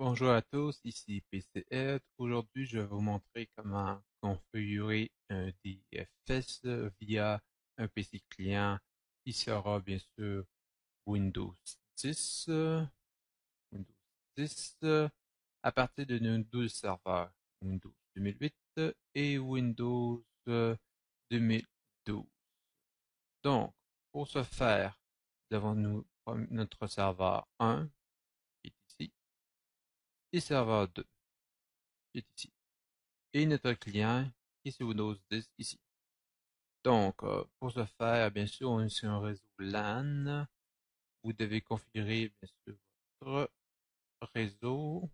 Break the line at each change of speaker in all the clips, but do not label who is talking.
Bonjour à tous, ici PCEd. Aujourd'hui, je vais vous montrer comment configurer un DFS via un PC client qui sera bien sûr Windows 10, Windows 10 à partir de nos 12 serveurs, Windows 2008 et Windows 2012. Donc, pour ce faire, devant nous notre serveur 1 qui est ici et serveur 2 qui est ici. Et notre client qui est sur Windows 10 ici. Donc, pour ce faire, bien sûr, on est sur un réseau LAN. Vous devez configurer, bien sûr, votre réseau.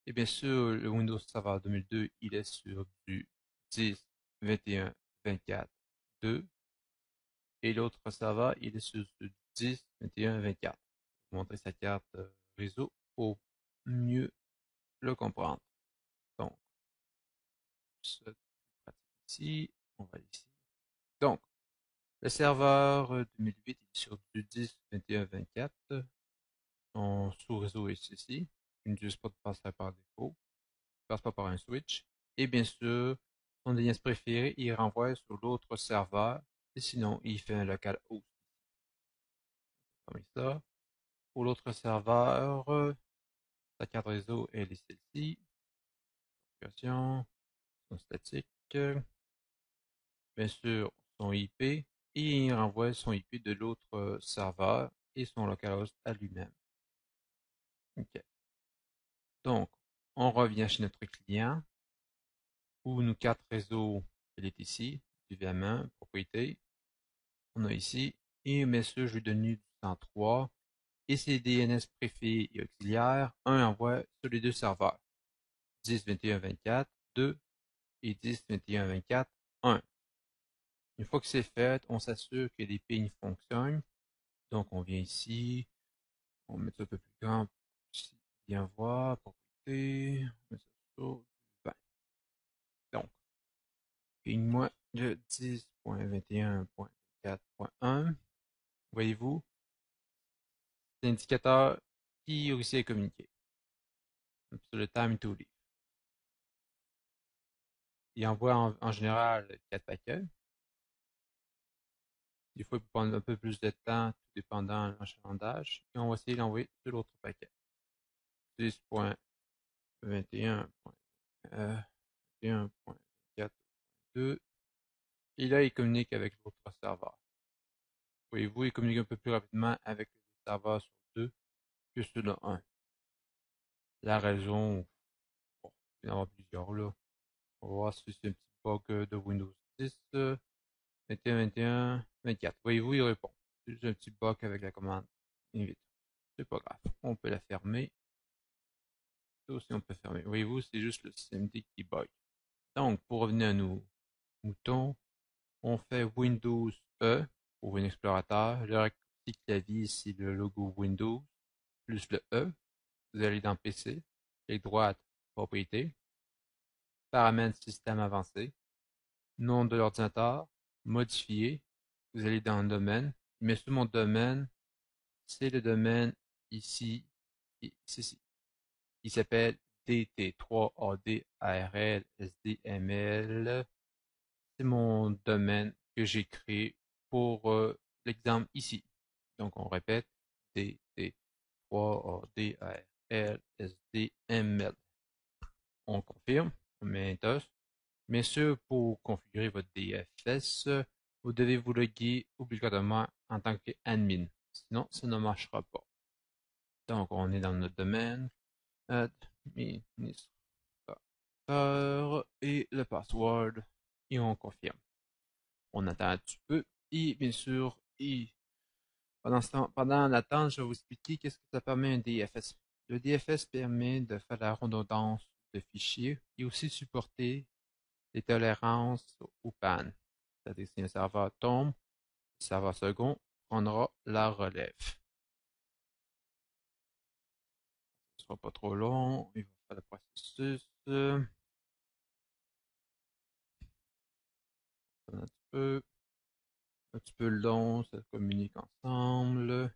Et bien sûr, le Windows Server 2002, il est sur du 10, 21, 24, 2. Et l'autre serveur, il est sur du 10, 21, 24. Je vais vous montrer sa carte réseau pour mieux le comprendre. Donc, ce ici, on va ici. Donc, le serveur 2008 est sur du 10, 21, 24. Son sous-réseau est ceci. Il n'utilise pas de passeur par défaut. Il ne passe pas par un switch. Et bien sûr, son DNS préféré, il renvoie sur l'autre serveur. Et sinon, il fait un local host. Comme ça. Pour l'autre serveur, sa carte réseau, elle est celle-ci. Configuration, son statique. Bien sûr, son IP. Et il renvoie son IP de l'autre serveur et son localhost à lui-même. OK. Donc, on revient chez notre client, où nos cartes réseau, elle est ici, du VM1, propriété. On a ici, et un message je lui donne du 103, et ses DNS préfets et auxiliaires, un envoie sur les deux serveurs, 10, 21, 24, 2, et 10, 21, 24, 1. Une fois que c'est fait, on s'assure que les pings fonctionnent. Donc, on vient ici, on met ça un peu plus grand, ici, bien voir, propriété, on met ça sur 20. Donc, ping-moi le 10.21.4.1. Voyez-vous, c'est l'indicateur qui réussit à communiquer. Sur le time to leave. Il envoie en général 4 paquets. Des fois, il peut prendre un peu plus de temps, tout dépendant de l'achalandage. Et on va essayer d'envoyer sur l'autre paquet. 10.21.4.2. Et là, il communique avec l'autre serveur. Voyez-vous, il communique un peu plus rapidement avec le serveur sur 2 que sur le 1. La raison, bon, il y en aura plusieurs là. On va voir si c'est un petit bug de Windows 10, 21, 21, 24. Voyez-vous, il répond. C'est juste un petit bug avec la commande invite. C'est pas grave. On peut la fermer. Ça aussi, on peut fermer. Voyez-vous, c'est juste le CMD qui bug. Donc, pour revenir à nos moutons, on fait Windows E pour Windows Explorateur. Le raccourci clavier, c'est le logo Windows plus le E. Vous allez dans PC, clic droite, propriété, paramètres système avancé, nom de l'ordinateur, modifier. Vous allez dans le domaine. Mais sur mon domaine, c'est le domaine ici, ici. Il s'appelle DT3ADARL C'est mon domaine que j'ai créé pour l'exemple ici. Donc on répète DT3ADARL On confirme, on met un TOS. Mais ce, pour configurer votre DFS, vous devez vous loguer obligatoirement en tant qu'admin. Sinon, ça ne marchera pas. Donc, on est dans notre domaine, administrateur et le password, et on confirme. On attend un petit peu, et bien sûr, pendant l'attente, je vais vous expliquer qu'est-ce que ça permet un DFS. Le DFS permet de faire la redondance de fichiers et aussi supporter les tolérances aux pannes. C'est-à-dire si un serveur tombe, le serveur second prendra la relève. Ce sera pas trop long, il va faire le processus. Un petit peu long, ça communique ensemble.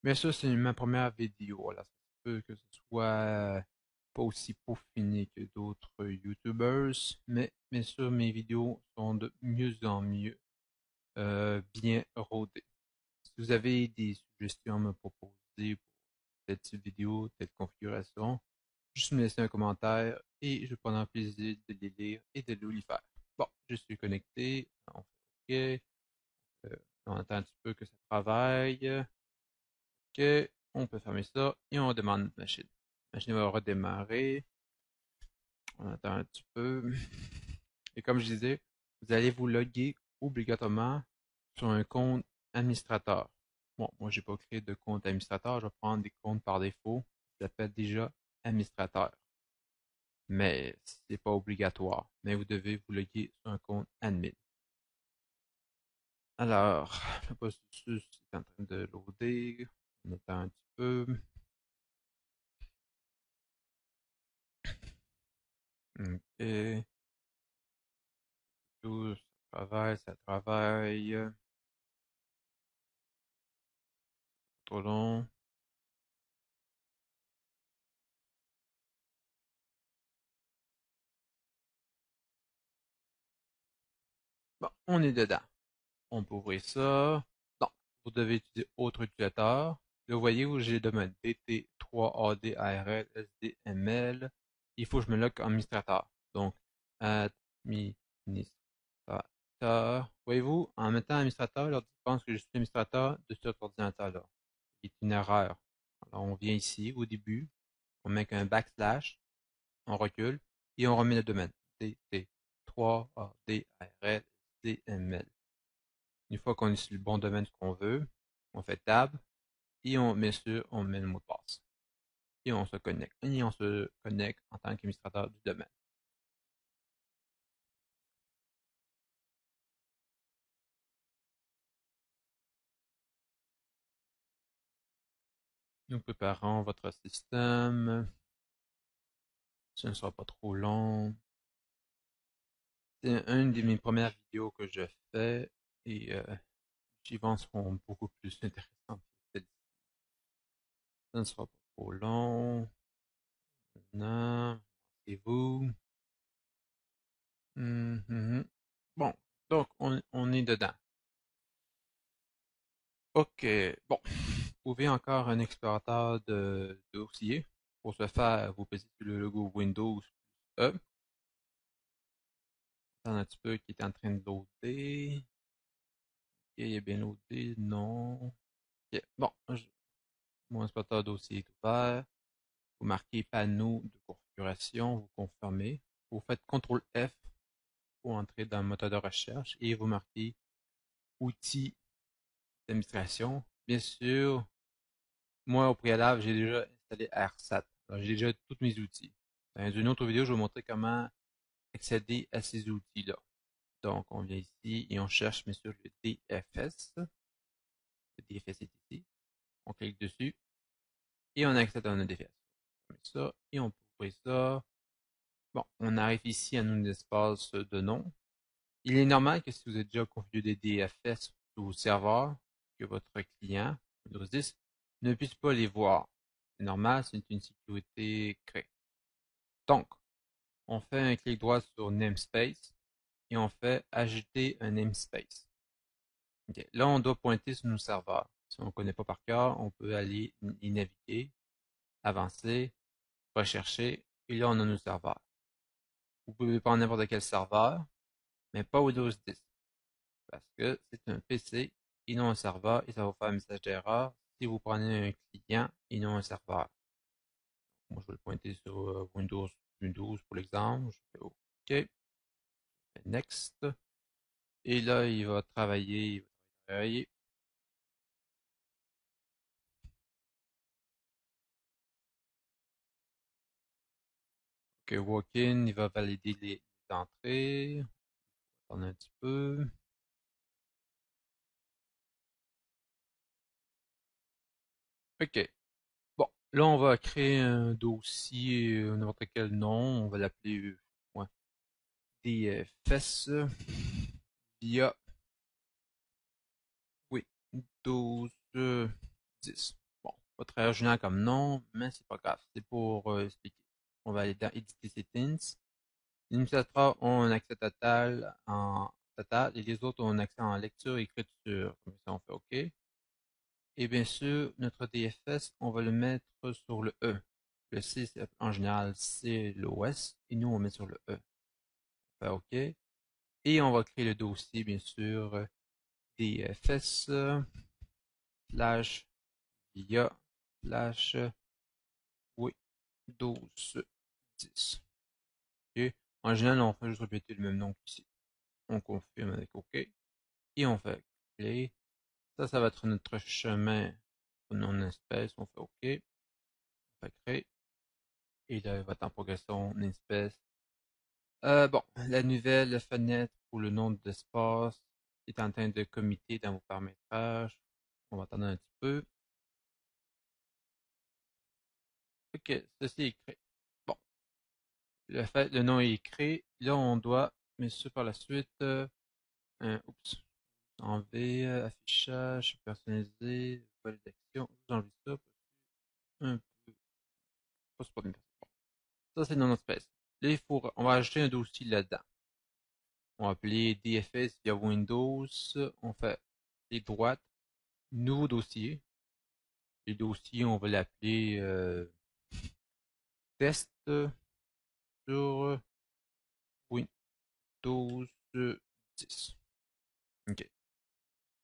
Mais ça, c'est ma première vidéo. Là. peu que ce soit pas aussi peaufiné que d'autres YouTubers, mais bien sûr mes vidéos sont de mieux en mieux bien rodées. Si vous avez des suggestions à me proposer pour cette vidéo, cette configuration, juste me laisser un commentaire et je prendrai plaisir de les lire et de les faire. Bon, je suis connecté, on fait OK, on attend un petit peu que ça travaille. OK, on peut fermer ça et on demande notre machine. La machine va redémarrer. On attend un petit peu. Et comme je disais, vous allez vous loguer obligatoirement sur un compte administrateur. Bon, moi, j'ai pas créé de compte administrateur. Je vais prendre des comptes par défaut. Je l'appelle déjà administrateur. Mais c'est pas obligatoire. Mais vous devez vous loguer sur un compte admin. Alors, le processus est en train de loader. On attend un petit peu. OK. Tout, ça travaille, ça travaille. Trop long. Bon, on est dedans. On peut ouvrir ça. Non, vous devez utiliser autre utilisateur. Là, vous voyez où j'ai le domaine DT3ADARL SDML. Il faut que je me log comme administrateur. Donc, administrateur. Voyez-vous, en mettant administrateur, l'ordi pense que je suis administrateur de cet ordinateur-là. C'est une erreur. Alors, on vient ici, au début, on met un backslash, on recule, et on remet le domaine. DT3ADARL SDML. Une fois qu'on est sur le bon domaine qu'on veut, on fait tab et on met on met le mot de passe. Et on se connecte. Et on se connecte en tant qu'administrateur du domaine. Nous préparons votre système. Ce ne sera pas trop long. C'est une de mes premières vidéos que je fais et suivantes seront beaucoup plus intéressantes que celle-ci. Ce ne sera pas trop long. Non, c'est vous. Bon, donc on est dedans. OK, bon. Vous pouvez encore un explorateur de dossier. Pour ce faire, vous pesez sur le logo Windows plus E. Attends un petit peu qui est en train de loader. OK, il est bien loadé. Non. OK, bon. Mon explorateur de dossier est ouvert. Vous marquez panneau de configuration, vous confirmez. Vous faites CTRL F pour entrer dans le moteur de recherche et vous marquez outils d'administration. Bien sûr, moi, au préalable, j'ai déjà installé AirSat. Alors, j'ai déjà tous mes outils. Dans une autre vidéo, je vais vous montrer comment accéder à ces outils-là. Donc, on vient ici et on cherche, bien sûr, le DFS. Le DFS est ici. On clique dessus et on accède à un DFS. On met ça et on peut ouvrir ça. Bon, on arrive ici à un espace de nom. Il est normal que si vous avez déjà configuré des DFS sur vos serveurs, que votre client, Windows 10, ne puisse pas les voir. C'est normal, c'est une sécurité créée. Donc, on fait un clic droit sur Namespace et on fait Ajouter un namespace. Okay. Là, on doit pointer sur nos serveurs. Si on ne connaît pas par cœur, on peut aller y naviguer, avancer, rechercher, et là, on a nos serveurs. Vous pouvez prendre n'importe quel serveur, mais pas Windows 10, parce que c'est un PC et non un serveur, et ça va vous faire un message d'erreur si vous prenez un client et non un serveur. Moi, je vais le pointer sur Windows pour l'exemple. Je fais OK, Next, et là, il va travailler, OK, walk-in, il va valider les entrées. Attendez un petit peu. OK. Bon, là, on va créer un dossier, n'importe quel nom. On va l'appeler ouais, DFS via Windows 10. Bon, Pas très original comme nom, mais c'est pas grave. C'est pour expliquer. On va aller dans Editer Settings. Les administrateurs ont un accès total et les autres ont un accès en lecture et écriture. Comme ça, on fait OK. Et bien sûr, notre DFS, on va le mettre sur le E. Le C, en général, c'est l'OS et nous, on met sur le E. On fait OK. Et on va créer le dossier, bien sûr, DFS slash via slash Windows 10. OK. En général, on fait juste répéter le même nom qu'ici. On confirme avec OK. Et on fait play. Ça va être notre chemin pour non espèce. On fait OK. On fait créer. Et là, il va être en progression espèce. Bon, la nouvelle fenêtre pour le nom d'espace est en train de committer dans vos paramétrages. On va attendre un petit peu. Ok, ceci est créé. Bon, le nom est créé. Là, on doit, mais sûr, par la suite, oups, enlever, affichage, personnalisé, validation. J'enlève ça, un peu, pas bien. Bon, ça, c'est non espèce. Là, on va ajouter un dossier là-dedans. On va appeler DFS via Windows. On fait les droites, nouveau dossier. Le dossier, on va l'appeler test sur Windows 10. OK.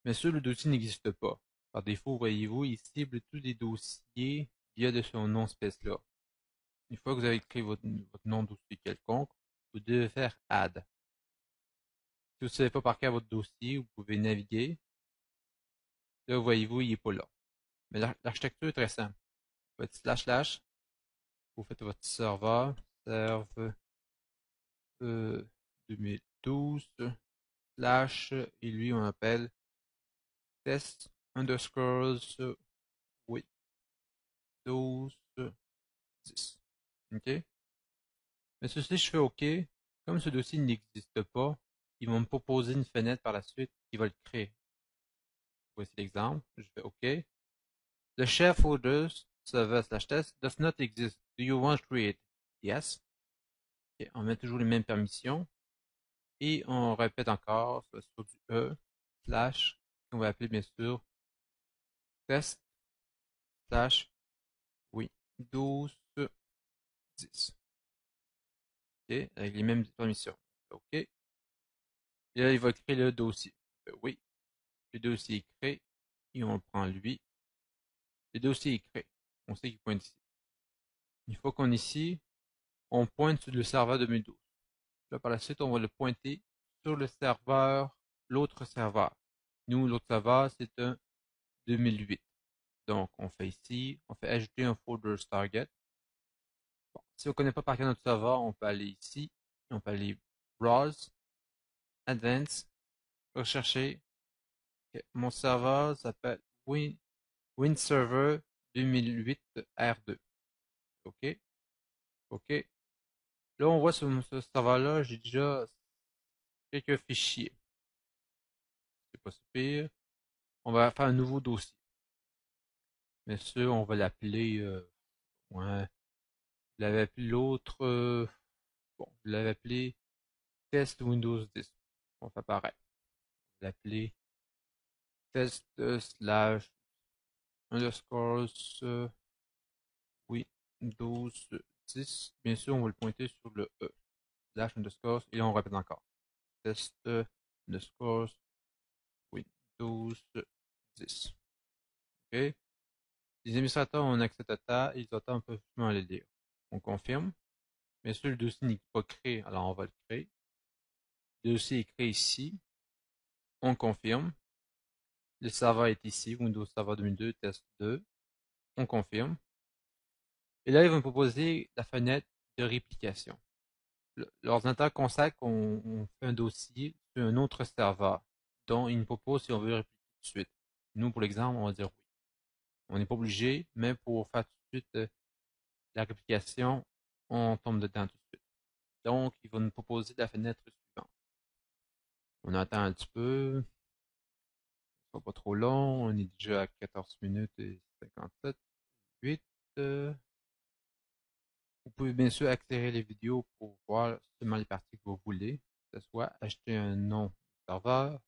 Mais ça, le dossier n'existe pas. Par défaut, voyez-vous, il cible tous les dossiers via de son nom espèce-là. Une fois que vous avez créé votre nom de dossier quelconque, vous devez faire add. Si vous ne savez pas par quel votre dossier, vous pouvez naviguer. Là, voyez-vous, il n'est pas là. Mais l'architecture est très simple. Vous faites slash slash, vous faites votre serveur, serve 2012, slash, et lui, on appelle test underscores Windows 10. OK? Mais ceci, je fais OK. Comme ce dossier n'existe pas, ils vont me proposer une fenêtre par la suite qui va le créer. Voici l'exemple. Je fais OK. The share folder server slash test does not exist. Do you want to create? Yes. Okay. On met toujours les mêmes permissions. Et on répète encore sur du E slash, on va appeler bien sûr test slash Windows 10. OK, avec les mêmes permissions. OK. Et là, il va créer le dossier. Oui, le dossier est créé. Et on prend lui. Le dossier est créé. On sait qu'il pointe ici. Une fois qu'on est ici, on pointe sur le serveur 2012. Là, par la suite, on va le pointer sur le serveur, l'autre serveur. Nous, l'autre serveur, c'est un 2008. Donc, on fait ici, on fait ajouter un folder target. Bon, si on ne connaît pas par cœur notre serveur, on peut aller ici, on peut aller Browse, Advanced, rechercher. Okay. Mon serveur s'appelle WinServer 2008 R2. OK. OK. Là, on voit sur ce serveur-là, j'ai déjà quelques fichiers. C'est pas si pire. On va faire un nouveau dossier. Bien sûr, on va l'appeler, ouais, je l'avais appelé l'autre, bon, je l'avais appelé test Windows 10. On fait pareil. Je vais l'appeler test slash underscores Windows 10. Bien sûr, on va le pointer sur le E. Slash underscores, et là, on répète encore. Test underscores Windows 10. OK? Les administrateurs ont un accès total, ils attendent un peu plus à le lire. On confirme. Bien sûr, le dossier n'est pas créé, alors on va le créer. Le dossier est créé ici. On confirme. Le serveur est ici, Windows Server 2002, test 2. On confirme. Et là, ils vont me proposer la fenêtre de réplication. L'ordinateur constate qu'on fait un dossier sur un autre serveur, dont il nous propose si on veut répliquer tout de suite. Nous, pour l'exemple, on va dire oui. On n'est pas obligé, mais pour faire tout de suite la réplication, on tombe dedans tout de suite. Donc, il va nous proposer la fenêtre suivante. On attend un petit peu. Ce sera pas trop long. On est déjà à 14 minutes et 57. 2008. Vous pouvez bien sûr accélérer les vidéos pour voir seulement les parties que vous voulez, que ce soit acheter un nom de serveur,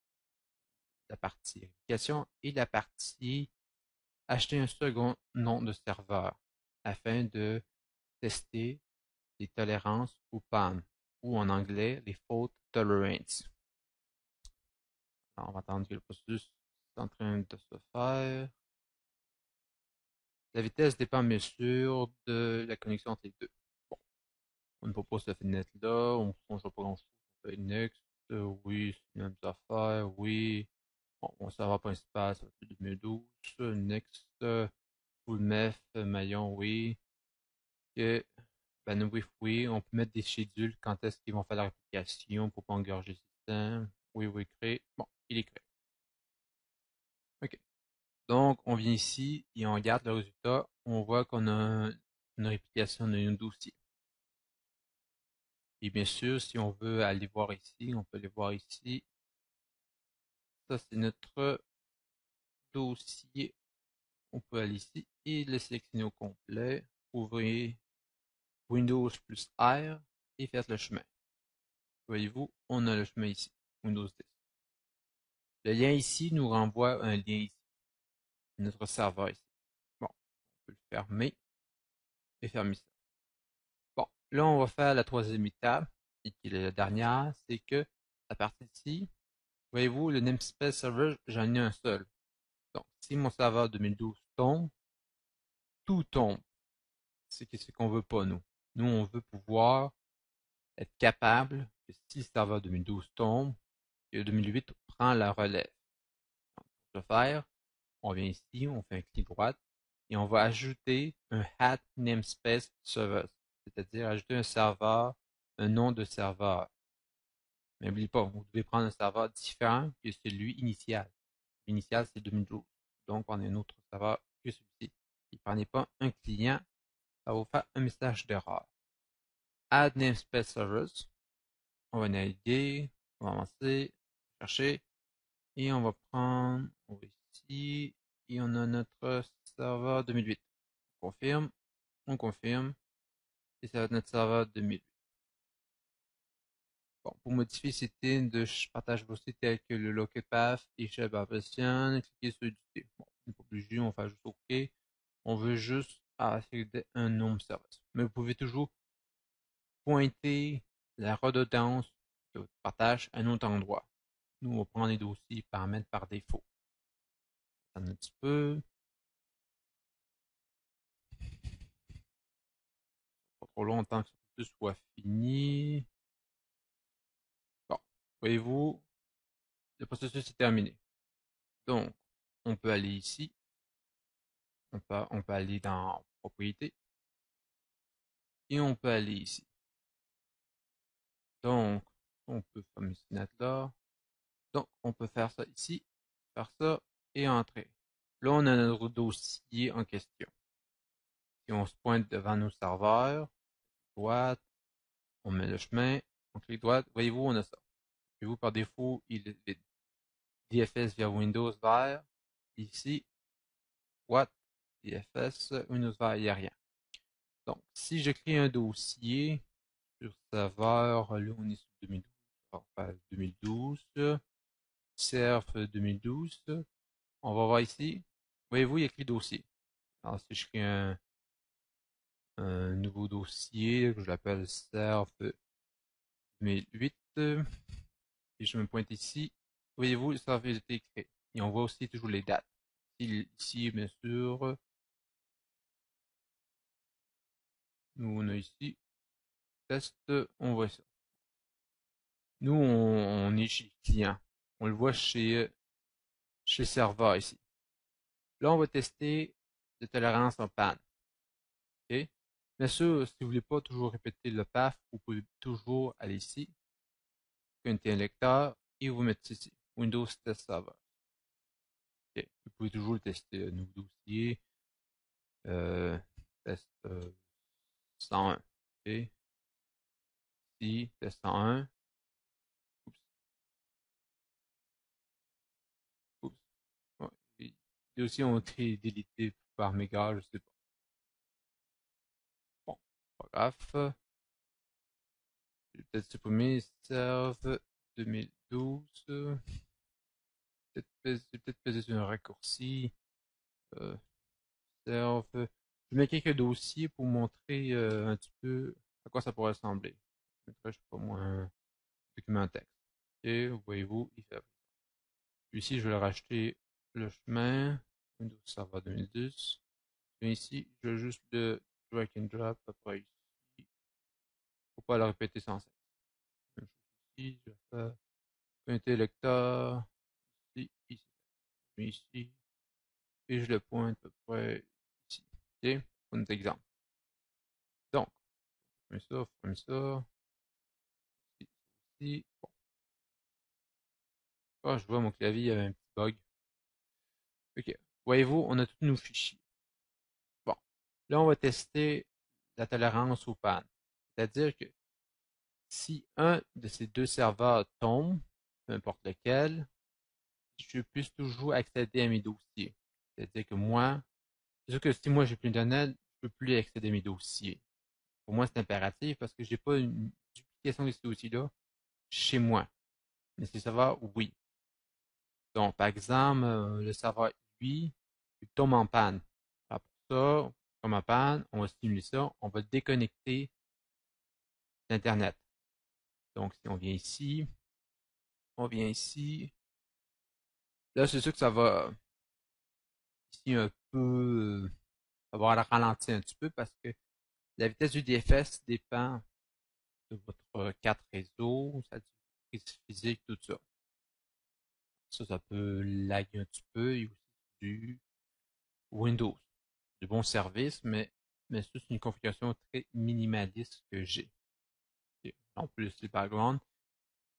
la partie application et la partie acheter un second nom de serveur afin de tester les tolérances ou pannes, ou en anglais les fault tolerance. Alors, on va attendre que le processus est en train de se faire. La vitesse dépend bien sûr de la connexion entre les deux. Bon, on ne propose cette fenêtre-là, on ne change pas grand-chose. On fait next, oui, c'est les mêmes affaires, oui. Bon, mon serveur principal, ça va être 2012. Next, full meth, maillon, oui. Ok. Ben oui, oui, on peut mettre des schedules quand est-ce qu'ils vont faire la réplication pour pas engorger le système. Oui, oui, créé. Bon, il est créé. OK. Donc, on vient ici et on regarde le résultat. On voit qu'on a une réplication d'un dossier. Et bien sûr, si on veut aller voir ici, on peut aller voir ici. Ça, c'est notre dossier. On peut aller ici et le sélectionner au complet. Ouvrir Windows plus R et faire le chemin. Voyez-vous, on a le chemin ici. Windows 10. Le lien ici nous renvoie un lien ici. Notre serveur ici. Bon, on peut le fermer et fermer ça. Bon, là, on va faire la troisième étape, et qui est la dernière, c'est que la partie ici, voyez-vous, le namespace server, j'en ai un seul. Donc, si mon serveur 2012 tombe, tout tombe. C'est ce qu'on veut pas, nous. Nous, on veut pouvoir être capable que si le serveur 2012 tombe, que 2008 prend la relève. Donc, pour ce faire, on vient ici, on fait un clic droit et on va ajouter un hat namespace server, c'est-à-dire ajouter un serveur, un nom de serveur. Mais n'oubliez pas, vous devez prendre un serveur différent que celui initial. L'initial, c'est 2012. Donc, on a un autre serveur que celui-ci. Ne prenez pas un client, ça va vous faire un message d'erreur. Add namespace servers. On va naviguer, on va avancer, chercher, et on va prendre, on va ici, et on a notre serveur 2008. On confirme, et ça va être notre serveur 2008. Bon, pour modifier ces thèmes de partage aussi tels que le local path et chef version, cliquez sur éditer. Bon, on n'est pas obligé, on fait juste OK. On veut juste accéder un nombre de services. Mais vous pouvez toujours pointer la redondance de votre partage à un autre endroit. Nous, on va prendre les dossiers paramètres par défaut. Attends un petit peu. Pas trop longtemps que tout soit fini. Bon, voyez-vous, le processus est terminé. Donc, on peut aller ici. On peut aller dans propriétés. Et on peut aller ici. Donc, on peut fermer cette fenêtre-là. Donc, on peut faire ça ici, faire ça et entrer. Là, on a notre dossier en question. Si on se pointe devant nos serveurs, droite, on met le chemin, on clique droite, voyez-vous, on a ça. Voyez-vous, par défaut, il est vide. DFS via Windows vert. Ici, what? DFS, Windows vert, il n'y a rien. Donc, si je crée un dossier sur serveur, là, on est sur 2012, on va faire 2012, serve 2012, on va voir ici. Voyez-vous, il y a écrit dossier. Alors, si je crée un nouveau dossier, je l'appelle serve 2008, et je me pointe ici, voyez-vous, ça a été créé. Et on voit aussi toujours les dates. Ici, bien sûr, nous on a ici, test, on voit ça. Nous, on est chez client. On le voit chez serveur ici. Là, on va tester de tolérance en panne. OK? Bien sûr, si vous voulez pas toujours répéter le path, vous pouvez toujours aller ici, connecter un lecteur et vous mettre ici, Windows Test Server. OK? Vous pouvez toujours le tester, nouveau dossier, test 101. OK? Ici, test 101. Oups, oups. Ouais. Les dossiers ont été délités par mégarde, je sais pas. pas grave. Je vais peut-être supprimer serve 2012. Peut-être peser sur un raccourci. Euh, serve. Je mets quelques dossiers pour montrer un petit peu à quoi ça pourrait ressembler. Je mettrai, je sais pas moi, un document texte. Et voyez-vous, il fait. Ici, je vais le racheter le chemin. Windows Server 2010. Et ici, je vais juste le drag and drop après ici. Faut pas le répéter sans cesse. Même chose ici, je vais faire pointer lecteur. Ici, ici, ici. Et je le pointe à peu près ici. Ok? Pour notre exemple. Donc, ferme ça, ici, ici. Bon. Ah, je vois mon clavier avait un petit bug. Ok. Voyez-vous, on a tous nos fichiers. Bon. Là, on va tester la tolérance aux pannes. C'est-à-dire que si un de ces deux serveurs tombe, peu importe lequel, je puisse toujours accéder à mes dossiers. C'est-à-dire que moi, c'est sûr que si moi j'ai plus d'internet, je peux plus accéder à mes dossiers. Pour moi, c'est impératif parce que j'ai pas une duplication de ces dossiers-là chez moi. Mais ces serveurs, oui. Donc, par exemple, le serveur, lui, il tombe en panne. Alors pour ça, comme en panne, on va stimuler ça, on va déconnecter l'Internet. Donc, si on vient ici, là, c'est sûr que ça va ici un peu avoir la ralentir un petit peu parce que la vitesse du DFS dépend de votre carte réseau, sa prise physique, tout ça. Ça peut laguer un petit peu. Il y a aussi du Windows. Du bon service, mais c'est une configuration très minimaliste que j'ai. En plus, le background.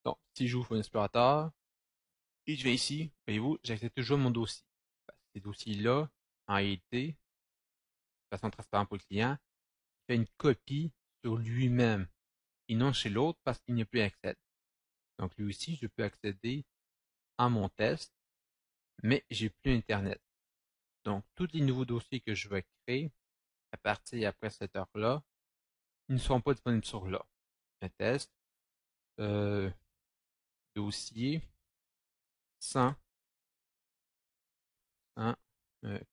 Donc, si j'ouvre un explorateur et je vais ici, voyez-vous, j'accède toujours à mon dossier. Ces dossiers-là, en réalité, de façon transparente pour le client, il fait une copie sur lui-même et non chez l'autre parce qu'il n'y a plus accès. Donc, lui aussi, je peux accéder à mon test, mais j'ai plus Internet. Donc, tous les nouveaux dossiers que je vais créer à partir après cette heure-là, ils ne seront pas disponibles sur là. Un test, euh, dossier sans, sans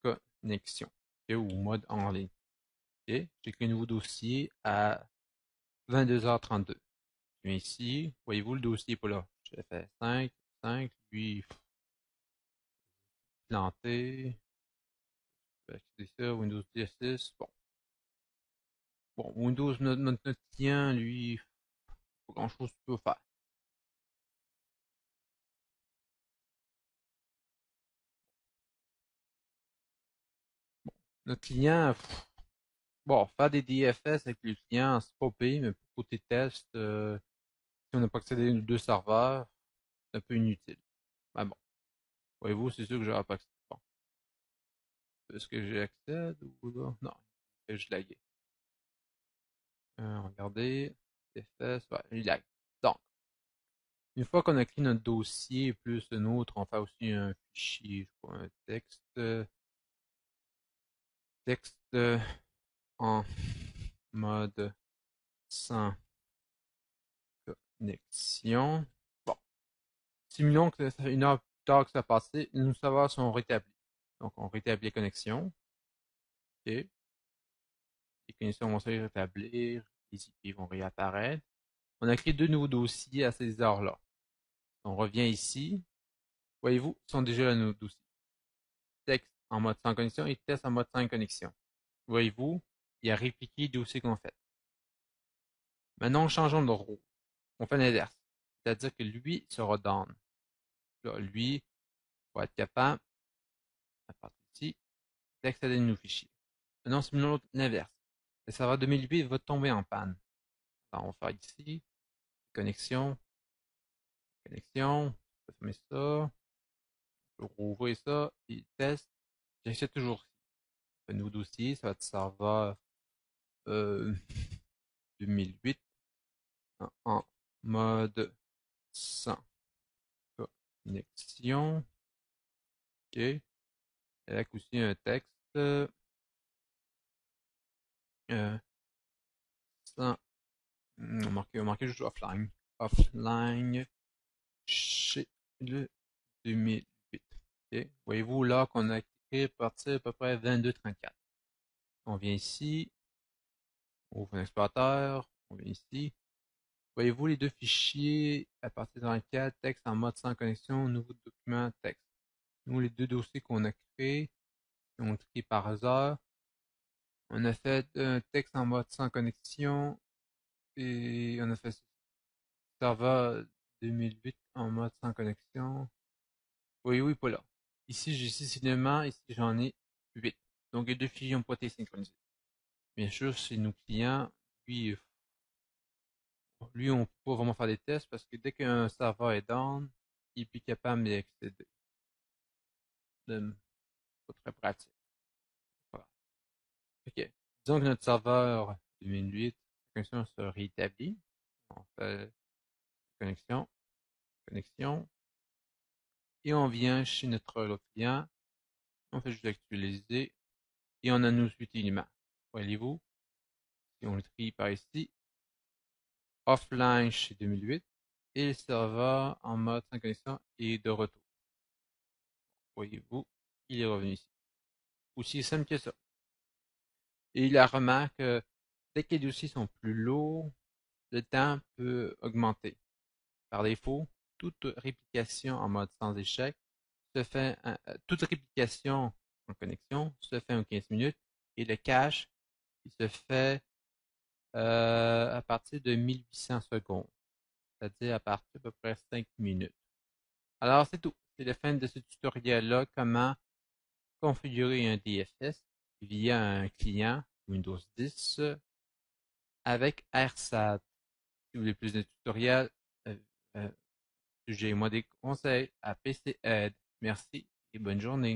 connexion, okay, ou mode en ligne. Okay. J'ai créé un nouveau dossier à 22h32. Je viens ici, voyez-vous le dossier est pas là. J'ai fait 5, 5, lui planté, c'est ça, Windows 10, bon. Bon, Windows, notre client, lui, pas grand chose qu'il peut faire. Notre client, bon, faire des DFS avec le client, c'est pas payé, mais pour côté test, si on n'a pas accédé aux deux serveurs, c'est un peu inutile. Mais bon, voyez-vous, c'est sûr que j'aurai pas accès. Bon, est-ce que j'ai accès ou là? Non, je lagué. Regardez, DFS, ouais, il lag. Donc, une fois qu'on a créé notre dossier plus un autre, on fait aussi un fichier, je crois, un texte en mode sans connexion. Bon, simulons que ça fait une heure plus tard que ça a passé, nous savoir si on rétablit. Donc, on rétablit la connexion. OK. Les connexions vont se rétablir. Les IP vont réapparaître. On a créé deux nouveaux dossiers à ces heures-là. On revient ici. Voyez-vous, ils sont déjà là nos dossiers. Texte en mode sans connexion et test en mode sans connexion. Voyez-vous, il a répliqué les dossiers qu'on fait. Maintenant, changeons de rôle. On fait l'inverse. C'est-à-dire que lui sera down. Là, lui va être capable, à partir d'ici, d'accéder à nos fichiers. Maintenant, simulons l'inverse. Le serveur 2008 va tomber en panne. Alors, on va faire ici, connexion, connexion, je vais fermer ça, je vais rouvrir ça, et test, j'achète toujours ici. Un nouveau dossier, ça va être serveur 2008 en mode sans connexion. OK. Avec aussi un texte. ça, on marquait juste offline. Offline chez le 2008. Ok. Voyez-vous là qu'on a créé à partir à peu près 2234. On vient ici, on ouvre un explorateur, on vient ici. Voyez-vous les deux fichiers à partir de 34, texte en mode sans connexion, nouveau document, texte. Nous, les deux dossiers qu'on a créés, on trie par hasard. On a fait un texte en mode sans connexion et on a fait serveur 2008 en mode sans connexion. Oui, oui, pas là. Ici, j'ai 6 éléments, ici j'en ai 8. Donc les deux fichiers n'ont pas été synchronisés. Bien sûr, chez nos clients, lui, on peut pas vraiment faire des tests parce que dès qu'un serveur est down, il est plus capable d'y accéder. Pas très pratique. Voilà. Ok. Disons que notre serveur 2008, la connexion se rétablit. On fait connexion, connexion. Et on vient chez notre client. On fait juste actualiser. Et on a nos 8 éléments. Voyez-vous? Si on le trie par ici, offline chez 2008 et le serveur en mode sans connexion est de retour. Voyez-vous, il est revenu ici. Aussi simple que ça. Et la remarque, dès que les dossiers sont plus lourds, le temps peut augmenter. Par défaut, toute réplication en mode sans échec se fait, toute réplication en connexion se fait en 15 minutes et le cache, il se fait à partir de 1800 secondes, c'est-à-dire à partir d'à peu près 5 minutes. Alors, c'est tout. C'est la fin de ce tutoriel-là, comment configurer un DFS via un client Windows 10 avec AirSAT. Si vous voulez plus de tutoriels, euh, euh, suggérez-moi des conseils à PC Aid. Merci et bonne journée.